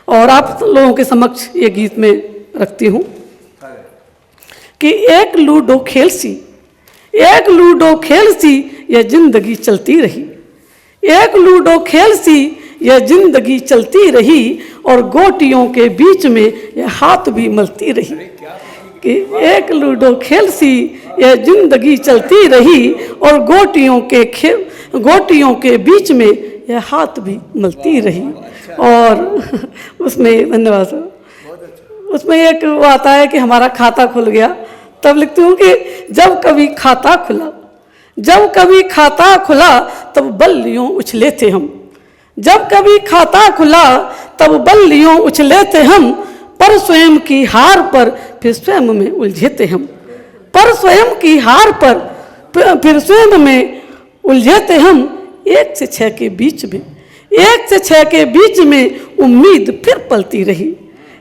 और आप लोगों के समक्ष ये गीत में रखती हूँ कि एक लूडो खेल सी, एक लूडो खेल सी यह जिंदगी चलती रही, एक लूडो खेल सी यह जिंदगी चलती रही, और गोटियों के बीच में यह हाथ भी मलती रही, कि एक लूडो खेल सी यह जिंदगी चलती रही, और गोटियों के बीच में यह हाथ भी मलती रही। और उसमें धन्यवाद सर, उसमें एक वो आता है कि हमारा खाता खुल गया, तब लिखती हूँ कि जब कभी खाता खुला, जब कभी खाता खुला तब बल्लियों उछले थे हम, जब कभी खाता खुला तब बल्लियों उछले थे हम, पर स्वयं की हार पर फिर स्वयं में उलझे थे हम, पर स्वयं की हार पर फिर स्वयं में उलझे थे हम, 1 से 6 के बीच में, 1 से 6 के बीच में उम्मीद फिर पलती रही,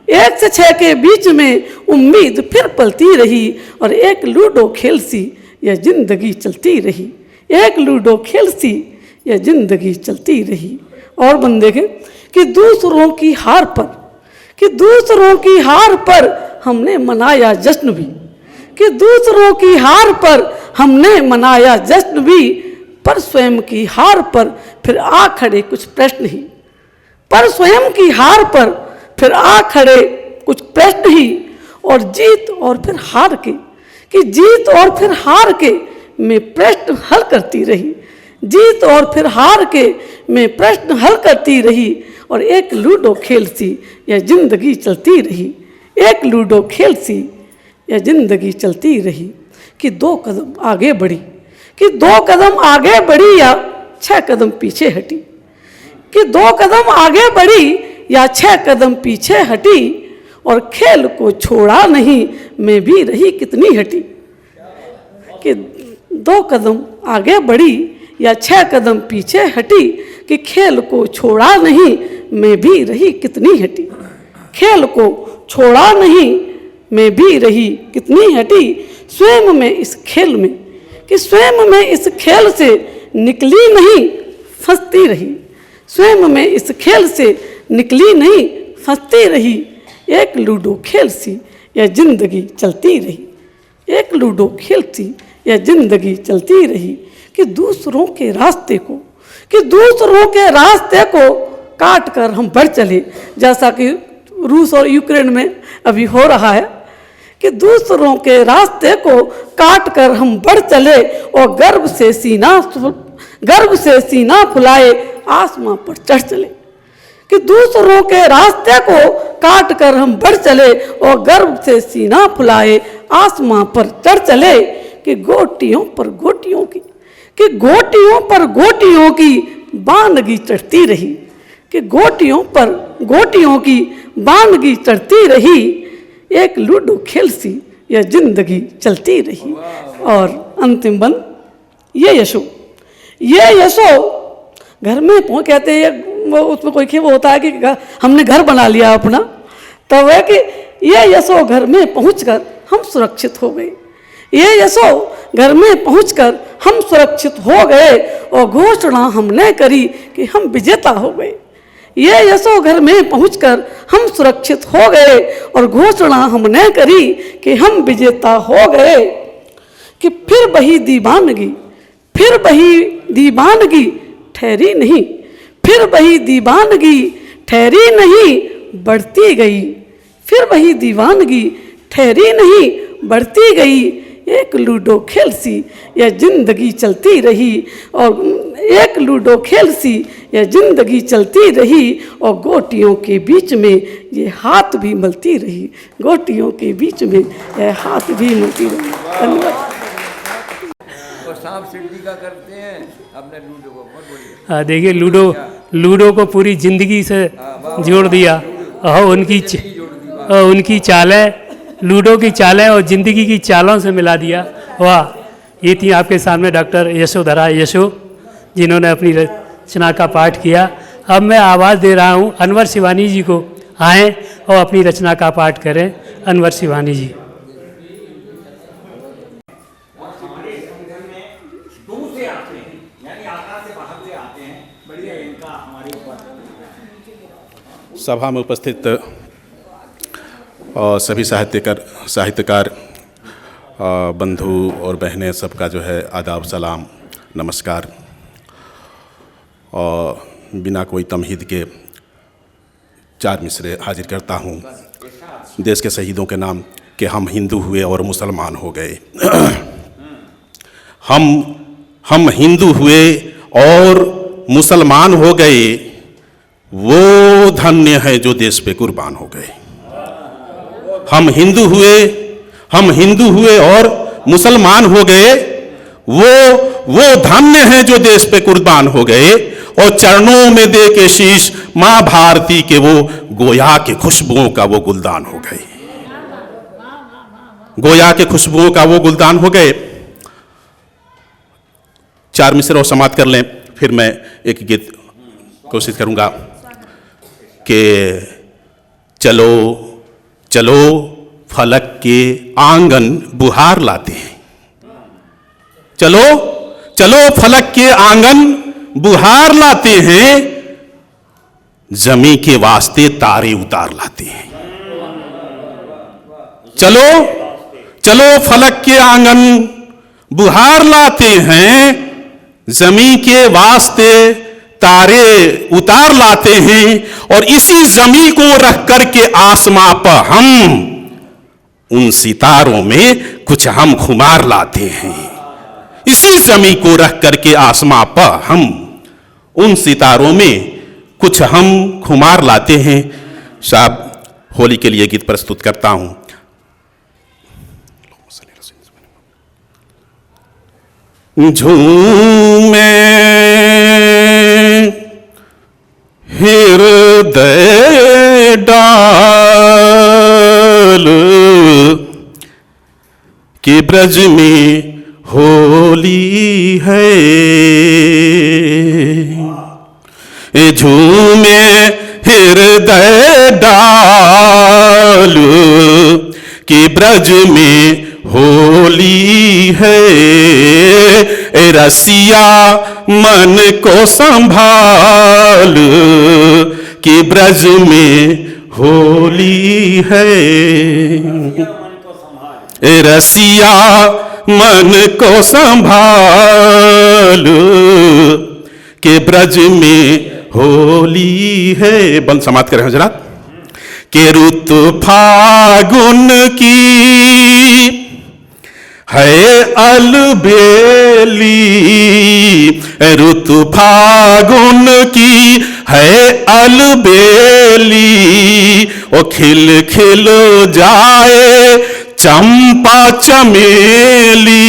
1 से 6 के बीच में उम्मीद फिर पलती रही, और एक लूडो खेल सी यह जिंदगी चलती रही, एक लूडो खेल सी यह जिंदगी चलती रही। और बन देखें कि दूसरों की हार पर, कि दूसरों की हार पर हमने मनाया जश्न भी, कि दूसरों की हार पर हमने मनाया जश्न भी, पर स्वयं की हार पर फिर आ खड़े कुछ प्रश्न ही, पर स्वयं की हार पर फिर आ खड़े कुछ प्रश्न ही। और जीत और फिर हार के, कि जीत और फिर हार के मैं प्रश्न हल करती रही, जीत और फिर हार के मैं प्रश्न हल करती रही, और एक लूडो खेल सी यह जिंदगी चलती रही, एक लूडो खेल सी यह जिंदगी चलती रही। कि 2 कदम आगे बढ़ी, कि 2 कदम आगे बढ़ी या 6 कदम पीछे हटी, कि 2 कदम आगे बढ़ी या 6 कदम पीछे हटी, और खेल को छोड़ा नहीं मैं भी रही कितनी हटी। कि 2 कदम आगे बढ़ी या 6 कदम पीछे हटी, कि खेल को छोड़ा नहीं मैं भी रही कितनी हटी, खेल को छोड़ा नहीं मैं भी रही कितनी हटी। स्वयं में इस खेल में, कि स्वयं में इस खेल से निकली नहीं फंसती रही, स्वयं में इस खेल से निकली नहीं फंसती रही। एक लूडो खेल सी यह जिंदगी चलती रही, एक लूडो खेल सी यह जिंदगी चलती रही। कि दूसरों के रास्ते को, कि दूसरों के रास्ते को काट कर हम बढ़ चले, जैसा कि रूस और यूक्रेन में अभी हो रहा है, कि दूसरों के रास्ते को काट कर हम बढ़ चले, और गर्व से सीना फुलाए आसमां पर चढ़ चले। कि दूसरों के रास्ते को काट कर हम बढ़ चले, और गर्व से सीना फुलाए आसमां पर चढ़ चले। कि गोटियों पर गोटियों की, कि गोटियों पर गोटियों की बानगी चढ़ती रही, कि गोटियों पर गोटियों की बानगी चढ़ती रही। एक लूडो खेल सी यह जिंदगी चलती रही। और अंतिम बंद, ये यशो घर में कहते हैं, वो उसमें कोई वो होता है कि हमने घर बना लिया अपना, तो वह कि ये यशो घर में पहुंचकर हम सुरक्षित हो गए, ये यशो घर में पहुंचकर हम सुरक्षित हो गए, और घोषणा हमने करी कि हम विजेता हो गए। ये यशो घर में पहुंचकर हम सुरक्षित हो गए, और घोषणा हमने करी कि हम विजेता हो गए। कि फिर वही दीवानगी, फिर वही दीवानगी ठहरी नहीं, फिर वही दीवानगी ठहरी नहीं बढ़ती गई, फिर वही दीवानगी ठहरी नहीं बढ़ती गई। एक लूडो खेल सी यह जिंदगी चलती रही, और एक लूडो खेल सी यह जिंदगी चलती रही, और गोटियों के बीच में ये हाथ भी मलती रही, गोटियों के बीच में यह हाथ भी मलती रही। धन्यवाद। और सांप सीढ़ी का करते हैं अपने लूडो को, बहुत बढ़िया। देखिए लूडो को पूरी जिंदगी से जोड़ दिया, और उनकी चालें, लूडो की चालें और ज़िंदगी की चालों से मिला दिया। वाह, ये थी आपके सामने डॉक्टर यशोधरा यशो, जिन्होंने अपनी रचना का पाठ किया। अब मैं आवाज़ दे रहा हूँ अनवर शिवानी जी को, आएँ और अपनी रचना का पाठ करें। अनवर शिवानी जी। सभा में उपस्थित सभी साहित्यकार बंधु और बहनें, सबका जो है आदाब, सलाम, नमस्कार। और बिना कोई तमहीद के 4 मिसरे हाजिर करता हूँ। देश के शहीदों के नाम कि हम हिंदू हुए और मुसलमान हो गए। हम हिंदू हुए और मुसलमान हो गए, वो धन्य है जो देश पे कुर्बान हो गए। हम हिंदू हुए और मुसलमान हो गए, वो धन्य है जो देश पे कुर्बान हो गए, और चरणों में दे के शीश माँ भारती के वो गोया के खुशबुओं का वो गुलदान हो गए, गोया के खुशबुओं का वो गुलदान हो गए। 4 मिसरे और समाप्त कर लें, फिर मैं एक गीत कोशिश करूंगा कि चलो चलो फलक के आंगन बुहार लाते हैं। चलो चलो फलक के आंगन बुहार लाते हैं, जमी के वास्ते तारे उतार लाते हैं। चलो चलो फलक के आंगन बुहार लाते हैं, जमी के वास्ते तारे उतार लाते हैं, और इसी जमी को रख करके आसमां पर हम उन सितारों में कुछ हम खुमार लाते हैं। इसी जमी को रख करके आसमां पर हम उन सितारों में कुछ हम खुमार लाते हैं। साहब, होली के लिए गीत प्रस्तुत करता हूं। झूमे हृदय डाल के ब्रज में होली है, झूमे हृदय डाल के ब्रज में होली है, रसिया मन को संभाल कि ब्रज में होली है, रसिया मन को संभाल के ब्रज में होली है। बंद समाप्त करें हजरात। के रुत फागुन की है अलबेली, ऋतु फागुन की है अलबेली, ओ खिल खिल जाए चंपा चमेली,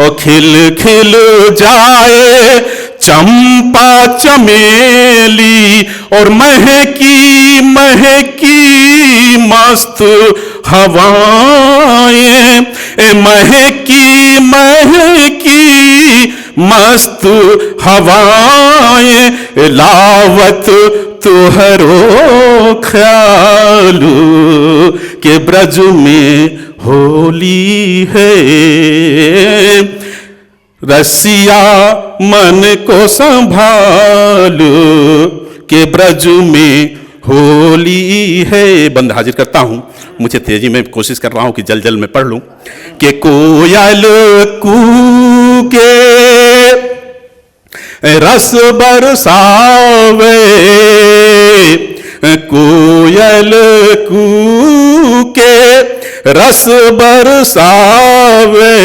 ओ खिल खिल जाए चंपा चमेली, और महकी महकी मस्त हवाएं, महकी महकी मस्त हवाएं, लावत तुहरो ख्याल के ब्रज में होली है, रसिया मन को संभाल के ब्रज में होली है। बंद हाजिर करता हूं। मुझे तेजी में कोशिश कर रहा हूं कि जल जल में पढ़ लूं। कि कोयल कूके रस बरसावे, कोयल कूके रस बरसावे,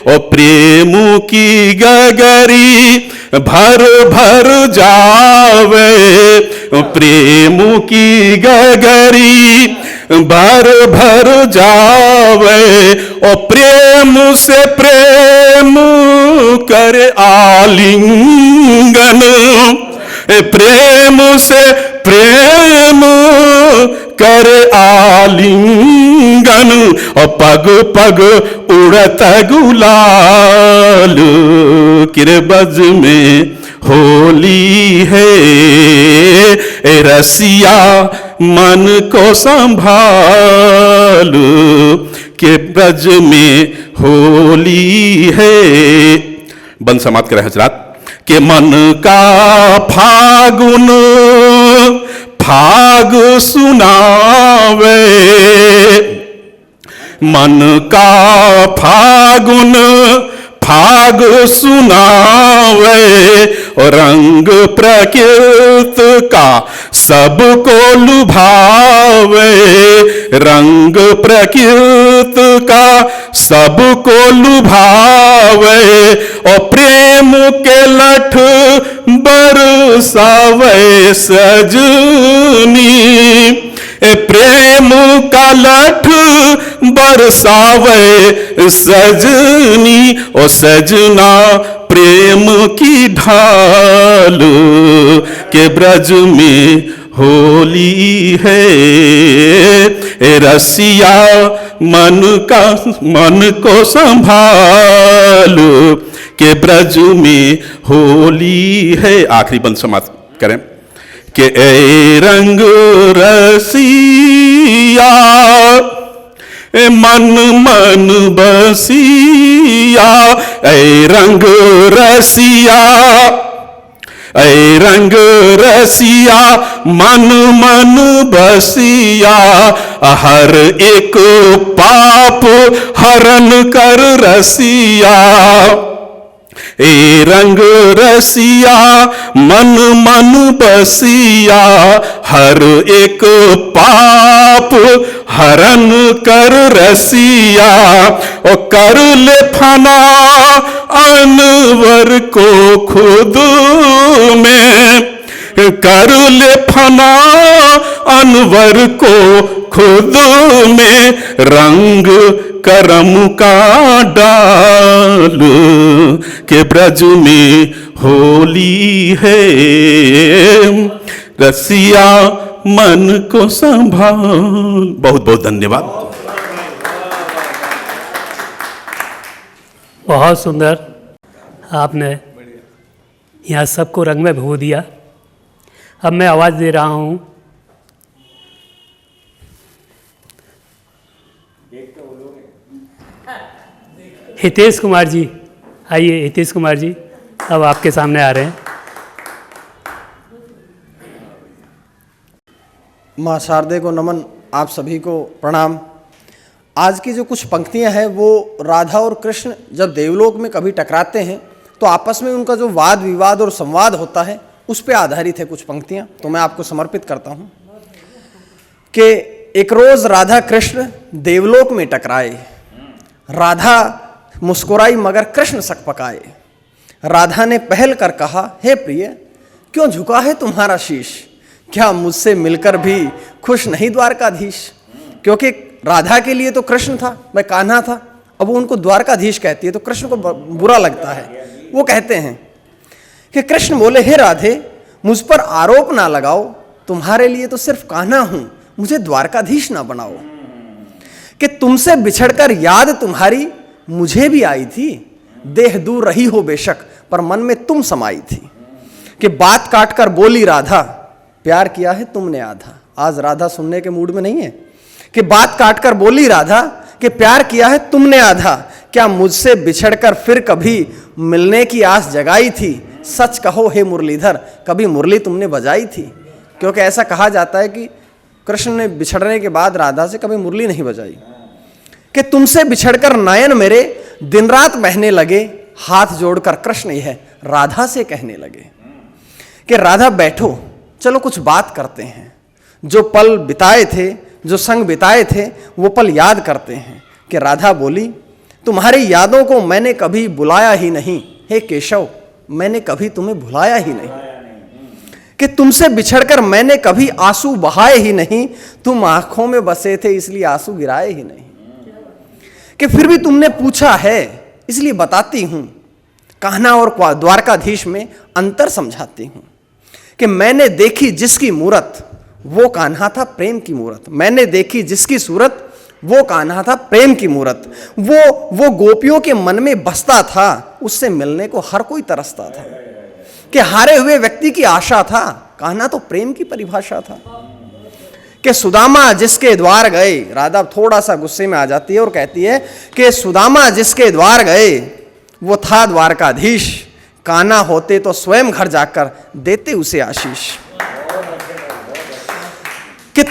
और प्रेम की गगरी भर भर जावे, प्रेम की गगरी भर भर जावे, और प्रेम से प्रेम कर आलिंगन, प्रेम से प्रेम कर आलिंगन, और पग पग उड़त गुलाल किरे ब्रज में होली है, रसिया मन को संभाल के ब्रज में होली है। बंद समाप्त करें हजरात। के मन का फागुन फाग सुनावे, मन का फागुन फाग सुनावे, और रंग प्रकृति का सबको लुभावे, रंग प्रकृति का सबको लुभावे, और प्रेम के लठ बरसावे सजनी, प्रेम का लठ बरसावे सजनी, ओ सजना प्रेम की ढाल के ब्रज में होली है, रसिया मन को संभाल के ब्रज में होली है। आखिरी बंद समाप्त करें कि ए रंग रसिया ए मन मन बसिया, ए रंग रसिया, ए रंग रसिया मन मन बसिया, हर एक पाप हरण कर रसिया। ए रंग रसिया मन मन बसिया, हर एक पाप हरण कर रसिया। ओ कर ले फना अनवर को खुद में, कर ले फना अनवर को खुद में, रंग करम का डाल के ब्रज में होली है, रसिया मन को संभाल। बहुत बहुत धन्यवाद। बहुत सुंदर, आपने यहाँ सबको रंग में भिगो दिया। अब मैं आवाज़ दे रहा हूँ हितेश कुमार जी। आइए हितेश कुमार जी, अब आपके सामने आ रहे हैं। माँ शारदे को नमन, आप सभी को प्रणाम। आज की जो कुछ पंक्तियां हैं वो राधा और कृष्ण जब देवलोक में कभी टकराते हैं तो आपस में उनका जो वाद विवाद और संवाद होता है उस पर आधारित है कुछ पंक्तियां, तो मैं आपको समर्पित करता हूं कि एक रोज राधा कृष्ण देवलोक में टकराए। राधा मुस्कुराई मगर कृष्ण सकपकाए। राधा ने पहल कर कहा, हे प्रिय क्यों झुका है तुम्हारा शीश, क्या मुझसे मिलकर भी खुश नहीं द्वारकाधीश। क्योंकि राधा के लिए तो कृष्ण था, मैं कान्हा था, अब वो उनको द्वारकाधीश कहती है तो कृष्ण को बुरा लगता है। वो कहते हैं कि कृष्ण बोले, हे राधे मुझ पर आरोप ना लगाओ, तुम्हारे लिए तो सिर्फ कान्हा हूं, मुझे द्वारकाधीश ना बनाओ। कि तुमसे बिछड़कर याद तुम्हारी मुझे भी आई थी, देह दूर रही हो बेशक पर मन में तुम समाई थी। कि बात काट कर बोली राधा, प्यार किया है तुमने आधा। आज राधा सुनने के मूड में नहीं है। कि बात काट कर बोली राधा कि प्यार किया है तुमने आधा, क्या मुझसे बिछड़कर फिर कभी मिलने की आस जगाई थी। सच कहो हे मुरलीधर, कभी मुरली तुमने बजाई थी। क्योंकि ऐसा कहा जाता है कि कृष्ण ने बिछड़ने के बाद राधा से कभी मुरली नहीं बजाई। कि तुमसे बिछड़कर नयन मेरे दिन रात बहने लगे, हाथ जोड़कर कृष्ण यह राधा से कहने लगे कि राधा बैठो चलो कुछ बात करते हैं। जो पल बिताए थे, जो संग बिताए थे वो पल याद करते हैं। कि राधा बोली, तुम्हारी यादों को मैंने कभी बुलाया ही नहीं, हे केशव मैंने कभी तुम्हें भुलाया ही नहीं। कि तुमसे बिछड़कर मैंने कभी आंसू बहाए ही नहीं, तुम आंखों में बसे थे इसलिए आंसू गिराए ही नहीं। कि फिर भी तुमने पूछा है इसलिए बताती हूं, कान्हा और द्वारकाधीश में अंतर समझाती हूं। कि मैंने देखी जिसकी मूरत वो कान्हा था प्रेम की मूरत, मैंने देखी जिसकी सूरत वो कान्हा था प्रेम की मूरत। वो गोपियों के मन में बसता था, उससे मिलने को हर कोई तरसता था। कि हारे हुए व्यक्ति की आशा था, कान्हा तो प्रेम की परिभाषा था। कि सुदामा जिसके द्वार गए, राधा थोड़ा सा गुस्से में आ जाती है और कहती है कि सुदामा जिसके द्वार गए वो था द्वारकाधीश, कान्हा होते तो स्वयं घर जाकर देते उसे आशीष। कि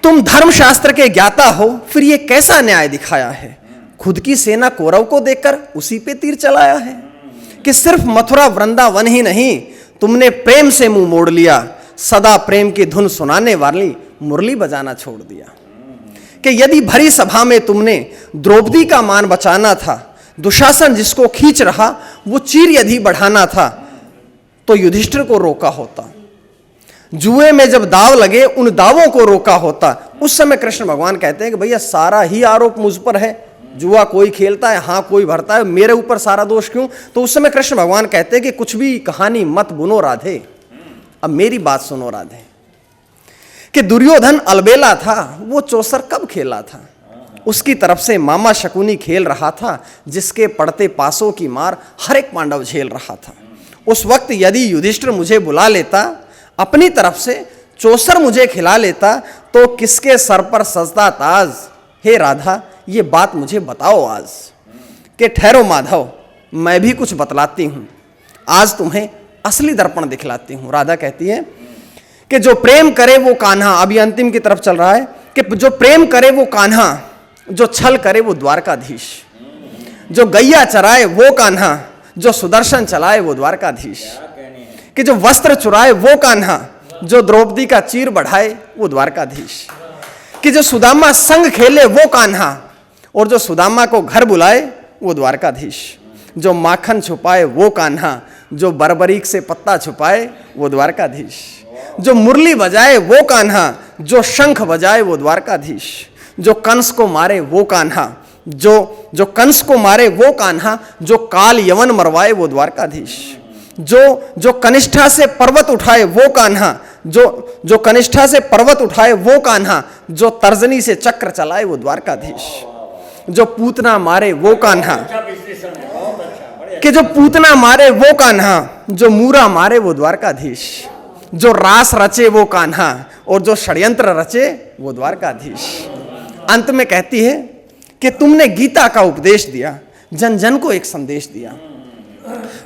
तुम धर्मशास्त्र के ज्ञाता हो, फिर ये कैसा न्याय दिखाया है, खुद की सेना कौरव को देखकर उसी पे तीर चलाया है। कि सिर्फ मथुरा वृंदावन ही नहीं, तुमने प्रेम से मुंह मोड़ लिया, सदा प्रेम की धुन सुनाने वाली मुरली बजाना छोड़ दिया। कि यदि भरी सभा में तुमने द्रौपदी का मान बचाना था, दुशासन जिसको खींच रहा वो चीर यदि बढ़ाना था, तो युधिष्ठिर को रोका होता। जुए में जब दाव लगे उन दावों को रोका होता। उस समय कृष्ण भगवान कहते हैं कि भैया सारा ही आरोप मुझ पर है, जुआ कोई खेलता है, हाँ कोई भरता है, मेरे ऊपर सारा दोष क्यों। तो उस समय कृष्ण भगवान कहते हैं कि कुछ भी कहानी मत बुनो राधे, अब मेरी बात सुनो राधे। कि दुर्योधन अलबेला था, वो चौसर कब खेला था, उसकी तरफ से मामा शकुनी खेल रहा था, जिसके पड़ते पासों की मार हर एक पांडव झेल रहा था। उस वक्त यदि युधिष्ठिर मुझे बुला लेता अपनी तरफ से चौसर मुझे खिला लेता तो किसके सर पर सजता ताज। हे राधा ये बात मुझे बताओ आज। कि ठहरो माधव मैं भी कुछ बतलाती हूँ, आज तुम्हें असली दर्पण दिखलाती हूँ। राधा कहती है कि जो प्रेम करे वो कान्हा, अभी अंतिम की तरफ चल रहा है, कि जो प्रेम करे वो कान्हा, जो छल करे वो द्वारकाधीश, जो गैया चराए वो कान्हा, जो सुदर्शन चलाए वो द्वारकाधीश, कि जो वस्त्र चुराए वो कान्हा, जो द्रौपदी का चीर बढ़ाए वो द्वारकाधीश, कि जो सुदामा संग खेले वो कान्हा, और जो सुदामा को घर बुलाए वो द्वारकाधीश, जो माखन छुपाए वो कान्हा, जो बरबरीक से पत्ता छुपाए वो द्वारकाधीश, जो मुरली बजाए वो कान्हा, जो शंख बजाए वो द्वारकाधीश, जो कंस को मारे वो कान्हा, जो कंस को मारे वो कान्हा, जो काल यवन मरवाए वो द्वारकाधीश, जो कनिष्ठा से पर्वत उठाए वो कान्हा, जो कनिष्ठा से पर्वत उठाए वो कान्हा, जो तर्जनी से चक्र चलाए वो द्वारकाधीश, जो पूतना मारे वो कान्हा, कि जो पूतना मारे वो कान्हा, जो मूरा मारे वो द्वारकाधीश, जो रास रचे वो कान्हा, और जो षड्यंत्र रचे वो द्वारकाधीश। अंत में कहती है कि तुमने गीता का उपदेश दिया, जन जन को एक संदेश दिया,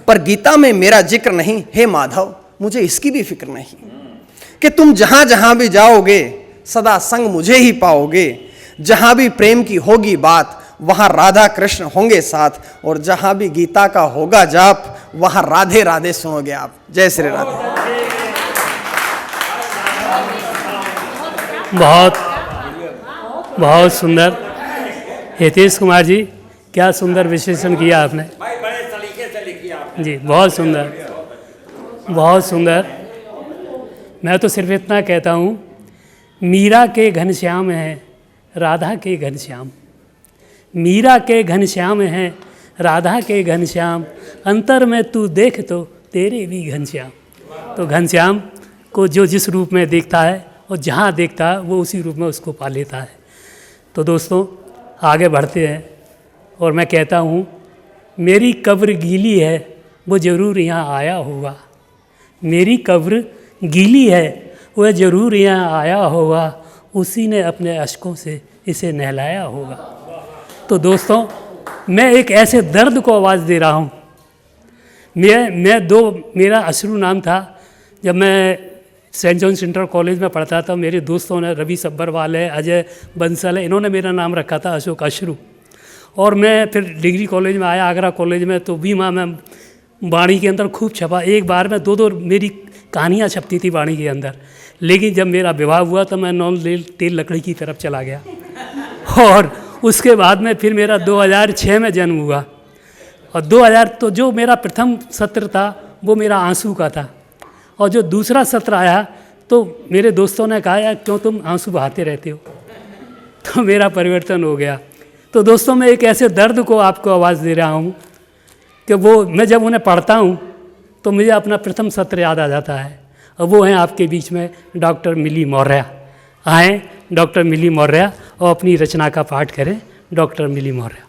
पर गीता में मेरा जिक्र नहीं। हे माधव मुझे इसकी भी फिक्र नहीं कि तुम जहां जहां भी जाओगे सदा संग मुझे ही पाओगे। जहां भी प्रेम की होगी बात वहां राधा कृष्ण होंगे साथ, और जहां भी गीता का होगा जाप वहां राधे राधे सुनोगे आप। जय श्री राधे। बहुत सुंदर हितेश कुमार जी, क्या सुंदर विश्लेषण किया आपने जी, बहुत सुंदर, बहुत सुंदर। मैं तो सिर्फ इतना कहता हूँ, मीरा के घनश्याम हैं राधा के घनश्याम, मीरा के घनश्याम हैं राधा के घनश्याम, अंतर में तू देख तो तेरे भी घनश्याम। तो घनश्याम को जो जिस रूप में देखता है और जहाँ देखता है वो उसी रूप में उसको पा लेता है। तो दोस्तों आगे बढ़ते हैं, और मैं कहता हूँ मेरी कब्र गीली है वो ज़रूर यहाँ आया होगा, मेरी कब्र गीली है वह ज़रूर यहाँ आया होगा, उसी ने अपने अश्कों से इसे नहलाया होगा। तो दोस्तों मैं एक ऐसे दर्द को आवाज़ दे रहा हूँ। मेरा अश्रु नाम था। जब मैं सेंट जॉन्स इंटर कॉलेज में पढ़ता था, मेरे दोस्तों ने, रवि सब्बरवाल है, अजय बंसल है, इन्होंने मेरा नाम रखा था अशोक अश्रु। और मैं फिर डिग्री कॉलेज में आया, आगरा कॉलेज में, तो बीमा में वाणी के अंदर खूब छपा। एक बार में दो मेरी कहानियाँ छपती थी वाणी के अंदर। लेकिन जब मेरा विवाह हुआ तो मैं नॉन तेल लकड़ी की तरफ चला गया। और उसके बाद में फिर मेरा 2006 में जन्म हुआ, और 2000 तो जो मेरा प्रथम सत्र था वो मेरा आंसू का था, और जो दूसरा सत्र आया तो मेरे दोस्तों ने कहा यार क्यों तुम आंसू बहाते रहते हो, तो मेरा परिवर्तन हो गया। तो दोस्तों मैं एक ऐसे दर्द को आपको आवाज़ दे रहा हूँ कि वो मैं जब उन्हें पढ़ता हूँ तो मुझे अपना प्रथम सत्र याद आ जाता है, और वो हैं आपके बीच में डॉक्टर मिली मौर्य। आएँ डॉक्टर मिली मौर्य और अपनी रचना का पाठ करें। डॉक्टर मिली मौर्य।